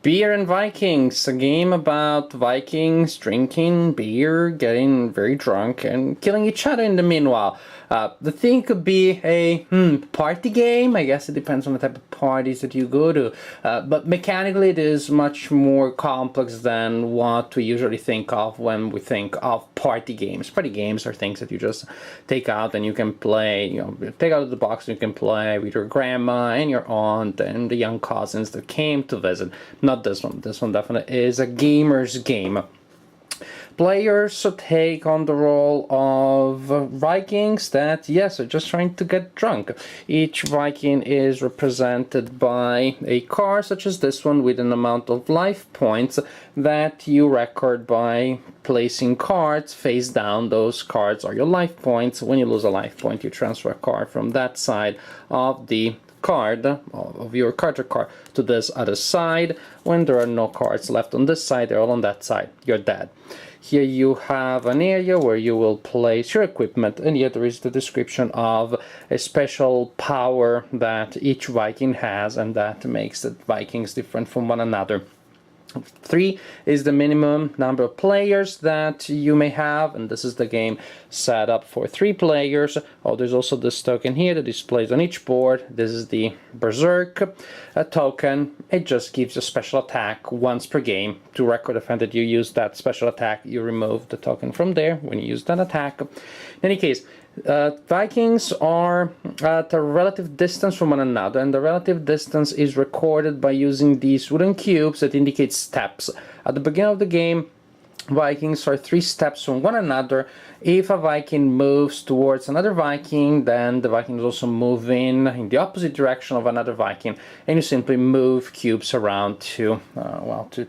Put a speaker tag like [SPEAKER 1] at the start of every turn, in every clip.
[SPEAKER 1] Beer and Vikings, a game about Vikings drinking beer, getting very drunk, and killing each other in the meanwhile. The thing could be a party game. I guess it depends on the type of parties that you go to. But mechanically, it is much more complex than what we usually think of when we think of party games. Party games are things that you just take out and you can play. Take out of the box and you can play with your grandma and your aunt and the young cousins that came to visit. Not this one. This one definitely is a gamer's game. Players take on the role of Vikings that, yes, are just trying to get drunk. Each Viking is represented by a card, such as this one, with an amount of life points that you record by placing cards face down. Those cards are your life points. When you lose a life point, you transfer a card from that side of the card of your character card to this other side. When there are no cards left on this side, they're all on that side. You're dead. Here you have an area where you will place your equipment, and here there is the description of a special power that each Viking has, and that makes the Vikings different from one another. 3 is the minimum number of players that you may have, and this is the game set up for 3 players. Oh, there's also this token here that displays on each board. This is the Berserk token. It just gives you a special attack once per game. To record the fact that you use that special attack, you remove the token from there when you use that attack. In any case, Vikings are at a relative distance from one another, and the relative distance is recorded by using these wooden cubes that indicate steps. At the beginning of the game, Vikings are 3 steps from one another. If a Viking moves towards another Viking, then the Vikings also move in the opposite direction of another Viking, and you simply move cubes around to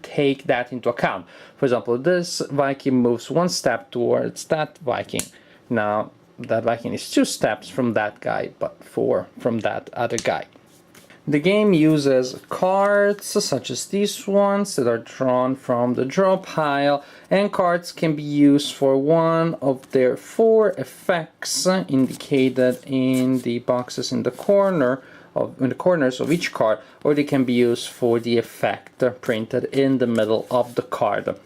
[SPEAKER 1] take that into account. For example, this Viking moves 1 step towards that Viking. Now, that Viking is 2 steps from that guy, but 4 from that other guy. The game uses cards such as these ones that are drawn from the draw pile, and cards can be used for one of their 4 effects indicated in the boxes in the corners of each card, or they can be used for the effect printed in the middle of the card.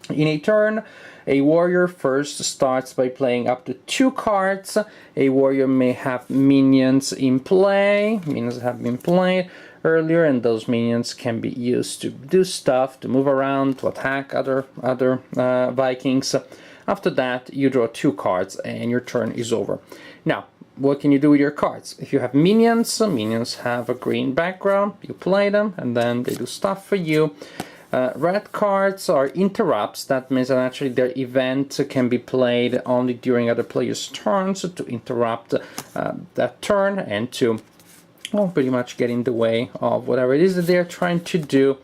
[SPEAKER 1] In a turn, a warrior first starts by playing up to 2 cards. A warrior may have minions in play. Minions have been played earlier, and those minions can be used to do stuff, to move around, to attack other Vikings. After that, you draw 2 cards, and your turn is over. Now, what can you do with your cards? If you have minions, minions have a green background. You play them, and then they do stuff for you. Red cards are interrupts. That means that actually their event can be played only during other players' turns to interrupt that turn and to pretty much get in the way of whatever it is that they're trying to do.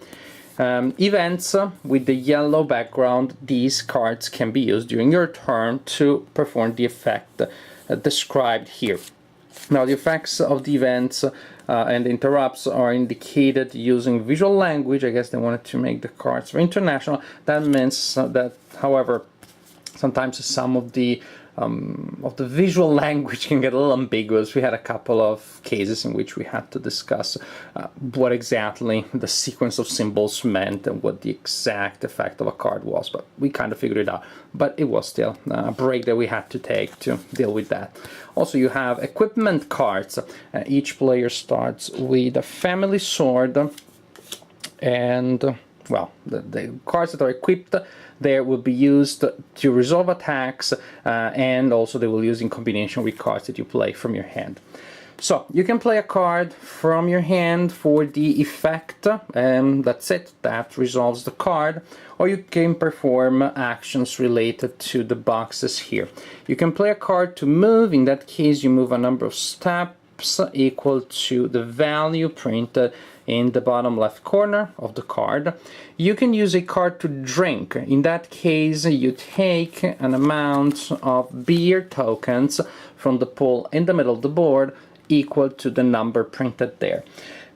[SPEAKER 1] Events with the yellow background, these cards can be used during your turn to perform the effect described here. Now, the effects of the events and the interrupts are indicated using visual language. I guess they wanted to make the cards very international. That means that, however, sometimes some of the visual language can get a little ambiguous. We had a couple of cases in which we had to discuss what exactly the sequence of symbols meant and what the exact effect of a card was, but we kind of figured it out. But it was still a break that we had to take to deal with that. Also, you have equipment cards. Each player starts with a family sword, and well, the cards that are equipped there will be used to resolve attacks, and also they will use in combination with cards that you play from your hand. So you can play a card from your hand for the effect, and that's it. That resolves the card. Or you can perform actions related to the boxes here. You can play a card to move. In that case, you move a number of steps equal to the value printed in the bottom left corner of the card. You can use a card to drink. In that case, you take an amount of beer tokens from the pool in the middle of the board equal to the number printed there.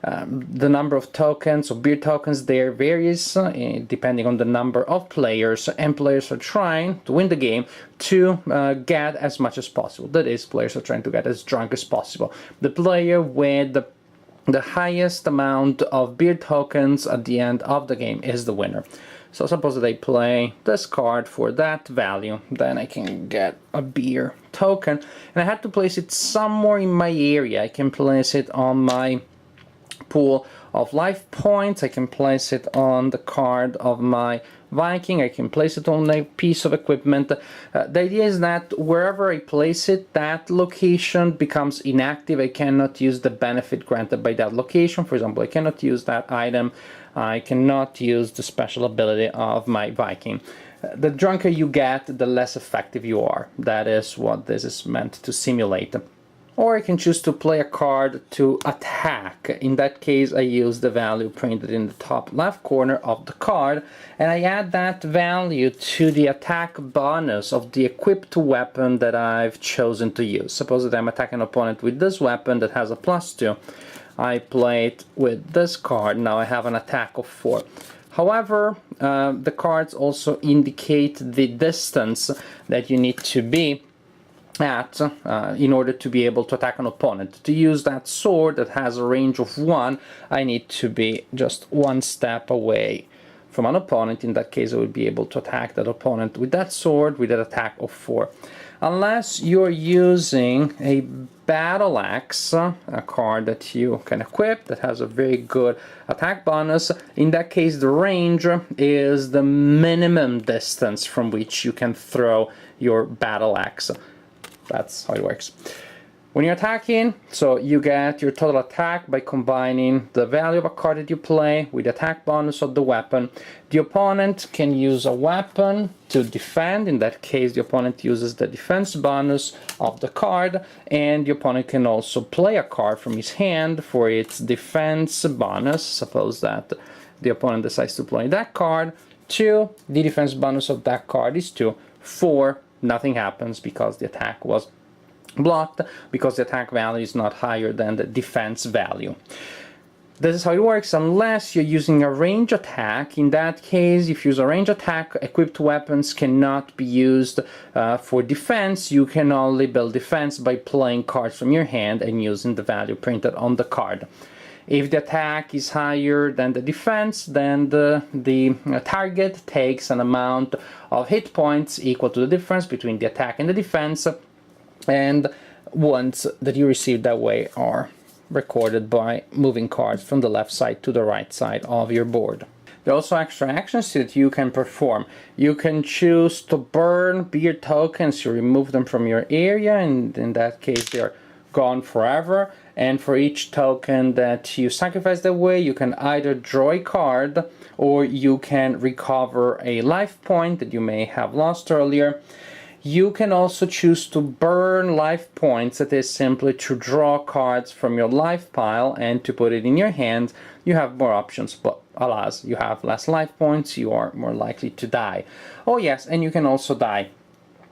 [SPEAKER 1] The number of tokens or beer tokens there varies depending on the number of players, and players are trying to win the game to get as much as possible. That is, players are trying to get as drunk as possible. The player with the highest amount of beer tokens at the end of the game is the winner. So suppose that I play this card for that value, then I can get a beer token, and I have to place it somewhere in my area. I can place it on my pool of life points, I can place it on the card of my Viking, I can place it on a piece of equipment. The idea is that wherever I place it, that location becomes inactive. I cannot use the benefit granted by that location. For example, I cannot use that item, I cannot use the special ability of my Viking. The drunker you get, the less effective you are. That is what this is meant to simulate. Or I can choose to play a card to attack. In that case, I use the value printed in the top left corner of the card, and I add that value to the attack bonus of the equipped weapon that I've chosen to use. Suppose that I'm attacking an opponent with this weapon that has a +2. I play it with this card. Now I have an attack of 4. However, the cards also indicate the distance that you need to be at in order to be able to attack an opponent. To use that sword that has a range of 1, I need to be just 1 step away from an opponent. In that case, I would be able to attack that opponent with that sword with an attack of 4. Unless you're using a battle axe, a card that you can equip that has a very good attack bonus, in that case the range is the minimum distance from which you can throw your battle axe. That's how it works. When you're attacking, so you get your total attack by combining the value of a card that you play with the attack bonus of the weapon. The opponent can use a weapon to defend. In that case, the opponent uses the defense bonus of the card, and the opponent can also play a card from his hand for its defense bonus. Suppose that the opponent decides to play that card. 2, the defense bonus of that card is 2. 4, nothing happens because the attack was blocked, because the attack value is not higher than the defense value. This is how it works unless you're using a range attack. In that case, if you use a range attack, equipped weapons cannot be used for defense. You can only build defense by playing cards from your hand and using the value printed on the card. If the attack is higher than the defense, then the target takes an amount of hit points equal to the difference between the attack and the defense, and ones that you receive that way are recorded by moving cards from the left side to the right side of your board. There are also extra actions that you can perform. You can choose to burn beer tokens, you remove them from your area, and in that case they're gone forever. And for each token that you sacrifice that way, you can either draw a card or you can recover a life point that you may have lost earlier. You can also choose to burn life points, that is simply to draw cards from your life pile and to put it in your hand. You have more options, but alas, you have less life points, you are more likely to die. Oh yes, and you can also die.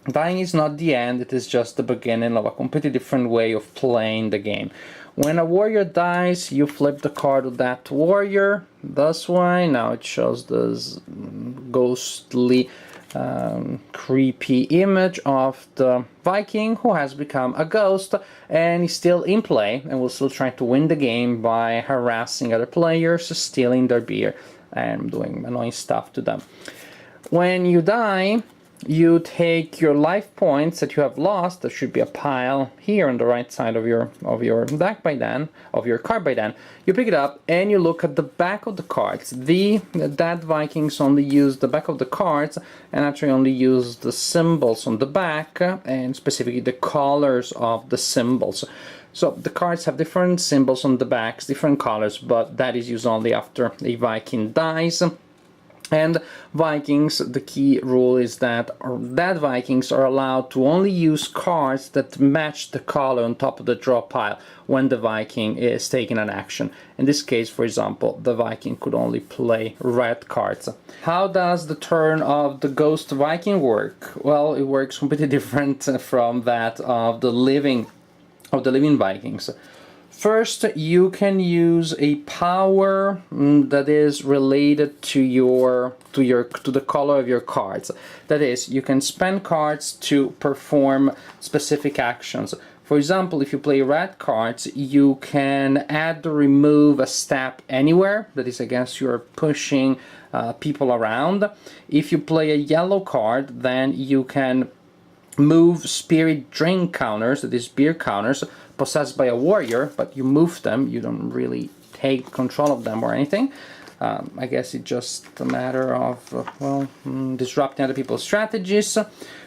[SPEAKER 1] Dying is not the end, it is just the beginning of a completely different way of playing the game. When a warrior dies, you flip the card of that warrior, this way. Now it shows this ghostly creepy image of the Viking who has become a ghost and is still in play and will still try to win the game by harassing other players, stealing their beer and doing annoying stuff to them. When you die, you take your life points that you have lost. There should be a pile here on the right side of your deck by then, of your card by then. You pick it up and you look at the back of the cards. That Vikings only use the back of the cards and actually only use the symbols on the back and specifically the colors of the symbols. So the cards have different symbols on the backs, different colors, but that is used only after a Viking dies. And Vikings, the key rule is that Vikings are allowed to only use cards that match the color on top of the draw pile when the Viking is taking an action. In this case, for example, the Viking could only play red cards. How does the turn of the Ghost Viking work? Well, it works completely different from that of the living Vikings. First, you can use a power that is related to the color of your cards. That is, you can spend cards to perform specific actions. For example, if you play red cards, you can add or remove a step anywhere. That is, I guess you're pushing people around. If you play a yellow card, then you can move spirit drink counters, that is beer counters, possessed by a warrior, but you move them, you don't really take control of them or anything. I guess it's just a matter of, disrupting other people's strategies.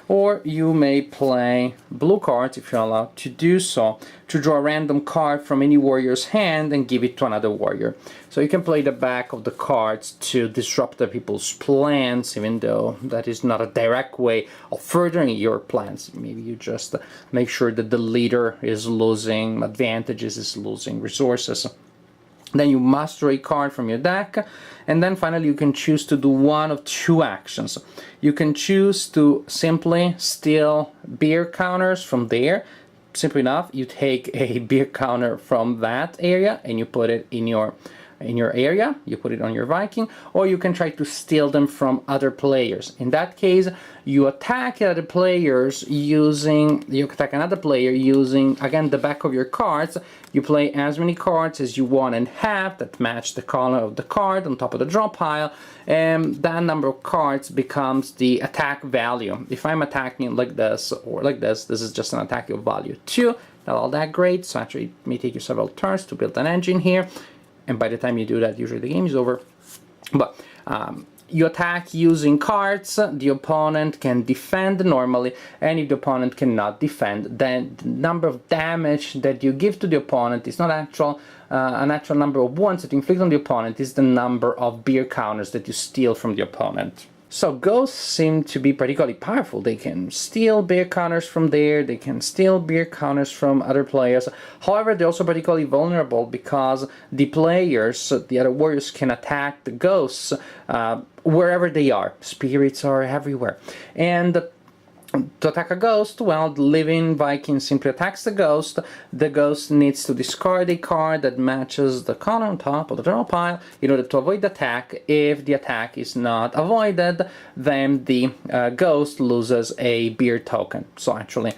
[SPEAKER 1] Or you may play blue cards, if you're allowed to do so, to draw a random card from any warrior's hand and give it to another warrior. So you can play the back of the cards to disrupt other people's plans, even though that is not a direct way of furthering your plans. Maybe you just make sure that the leader is losing advantages, is losing resources. Then you must draw a card from your deck, and then finally you can choose to do one of two actions. You can choose to simply steal beer counters from there. Simple enough, you take a beer counter from that area and you put it in your area, you put it on your Viking, or you can try to steal them from other players. In that case, you attack other players you attack another player using, again, the back of your cards. You play as many cards as you want and have that match the color of the card on top of the draw pile, and that number of cards becomes the attack value. If I'm attacking like this or like this is just an attack of value 2. Not all that great, so actually it may take you several turns to build an engine here. And by the time you do that, usually the game is over. But you attack using cards, the opponent can defend normally, and if the opponent cannot defend, then the number of damage that you give to the opponent is not an actual number of wounds that you inflict on the opponent, is the number of beer counters that you steal from the opponent. So ghosts seem to be particularly powerful. They can steal beer counters from there, they can steal beer counters from other players. However, they're also particularly vulnerable because the players, the other warriors, can attack the ghosts wherever they are. Spirits are everywhere. And to attack a ghost, well, the living Viking simply attacks the ghost. The ghost needs to discard a card that matches the color on top of the draw pile in order to avoid the attack. If the attack is not avoided, then the ghost loses a beer token. So actually,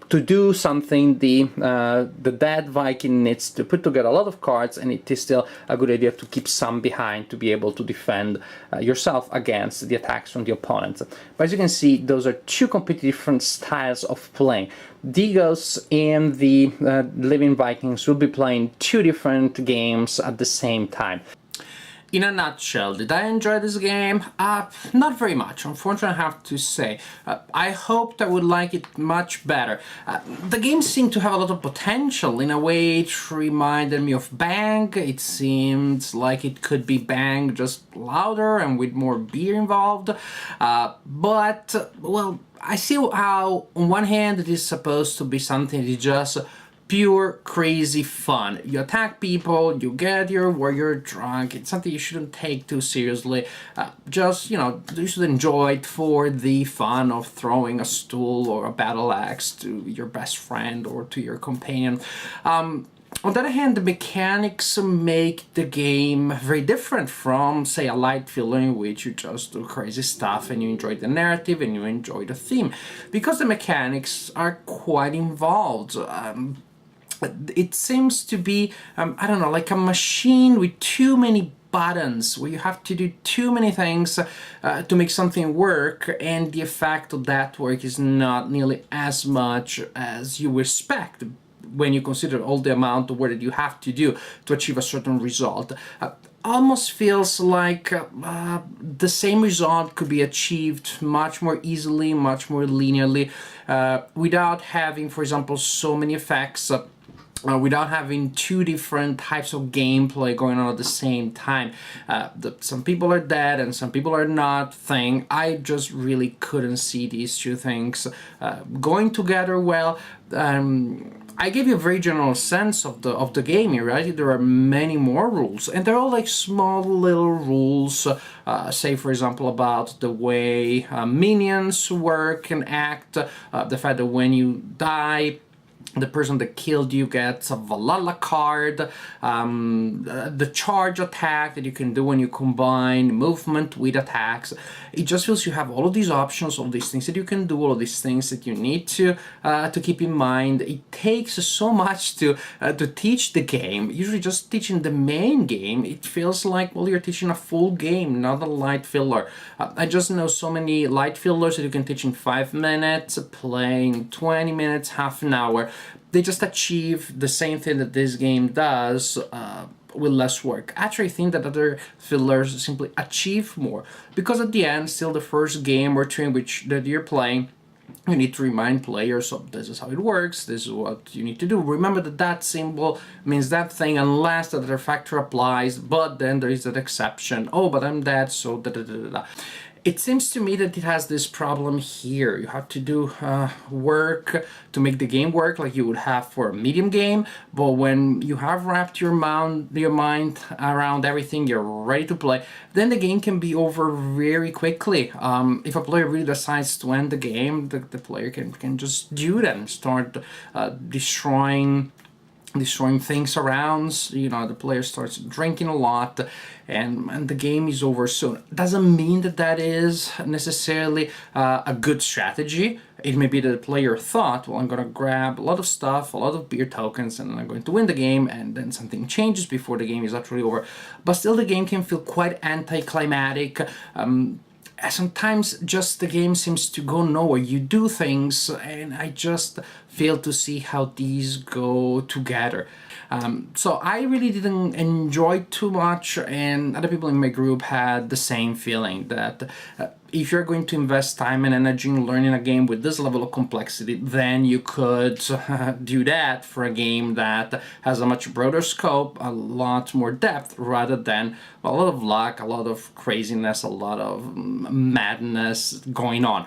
[SPEAKER 1] to do something, the dead Viking needs to put together a lot of cards, and it is still a good idea to keep some behind to be able to defend yourself against the attacks from the opponents. But as you can see, those are two completely different styles of playing. The ghosts and the living Vikings will be playing two different games at the same time. In a nutshell, did I enjoy this game? Not very much, unfortunately I have to say. I hoped I would like it much better. The game seemed to have a lot of potential. In a way, it reminded me of Bang. It seemed like it could be Bang, just louder and with more beer involved. But, well, I see how, on one hand, it is supposed to be something that is just pure crazy fun. You attack people, you get your warrior drunk. It's something you shouldn't take too seriously. Just, you should enjoy it for the fun of throwing a stool or a battle axe to your best friend or to your companion. On the other hand, the mechanics make the game very different from, say, a light filler in which you just do crazy stuff and you enjoy the narrative and you enjoy the theme. Because the mechanics are quite involved. It seems to be, I don't know, like a machine with too many buttons, where you have to do too many things to make something work, and the effect of that work is not nearly as much as you expect when you consider all the amount of work that you have to do to achieve a certain result. Almost feels like the same result could be achieved much more easily, much more linearly, without having, for example, so many effects, without having two different types of gameplay going on at the same time. Some people are dead and some people are not thing. I just really couldn't see these two things going together well. I gave you a very general sense of the game here, right? There are many more rules, and they're all like small little rules. Say, for example, about the way minions work and act, the fact that when you die, The person that killed you gets a Valhalla card, the charge attack that you can do when you combine movement with attacks. It just feels you have all of these options, all these things that you can do, all of these things that you need to keep in mind. It takes so much to teach the game. Usually just teaching the main game, it feels like, well, you're teaching a full game, not a light filler. I just know so many light fillers that you can teach in 5 minutes, playing 20 minutes, half an hour. They just achieve the same thing that this game does with less work. Actually, I think that other fillers simply achieve more, because at the end, still the first game or two in which that you're playing, you need to remind players of this is how it works, this is what you need to do. Remember that that symbol means that thing unless that other factor applies, but then there is that exception. Oh, but I'm dead, so da da da da da. It seems to me that it has this problem here. You have to do work to make the game work like you would have for a medium game, but when you have wrapped your mind around everything, you're ready to play, then the game can be over very quickly. If a player really decides to end the game, the player can just do that and start destroying things around. You know, the player starts drinking a lot, and the game is over soon. Doesn't mean that that is necessarily a good strategy. It may be that the player thought, well, I'm gonna grab a lot of stuff, a lot of beer tokens, and I'm going to win the game, and then something changes before the game is actually over. But still, the game can feel quite anticlimactic. Sometimes just the game seems to go nowhere. You do things, and I just fail to see how these go together. So I really didn't enjoy too much, and other people in my group had the same feeling that if you're going to invest time and energy in learning a game with this level of complexity, then you could do that for a game that has a much broader scope, a lot more depth, rather than a lot of luck, a lot of craziness, a lot of madness going on.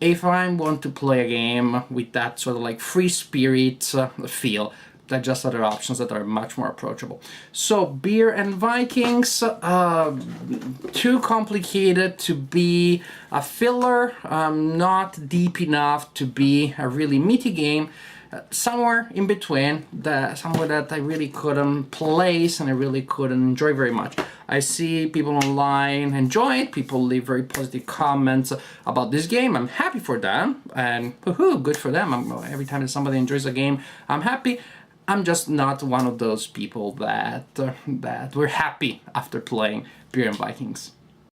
[SPEAKER 1] If I want to play a game with that sort of like free spirit feel, there are just other options that are much more approachable. So Beer and Vikings, too complicated to be a filler, not deep enough to be a really meaty game. Somewhere in between, somewhere that I really couldn't place and I really couldn't enjoy very much. I see people online enjoy it, people leave very positive comments about this game. I'm happy for them, and woohoo, good for them. Every time that somebody enjoys a game, I'm happy. I'm just not one of those people that were happy after playing Beer and Vikings.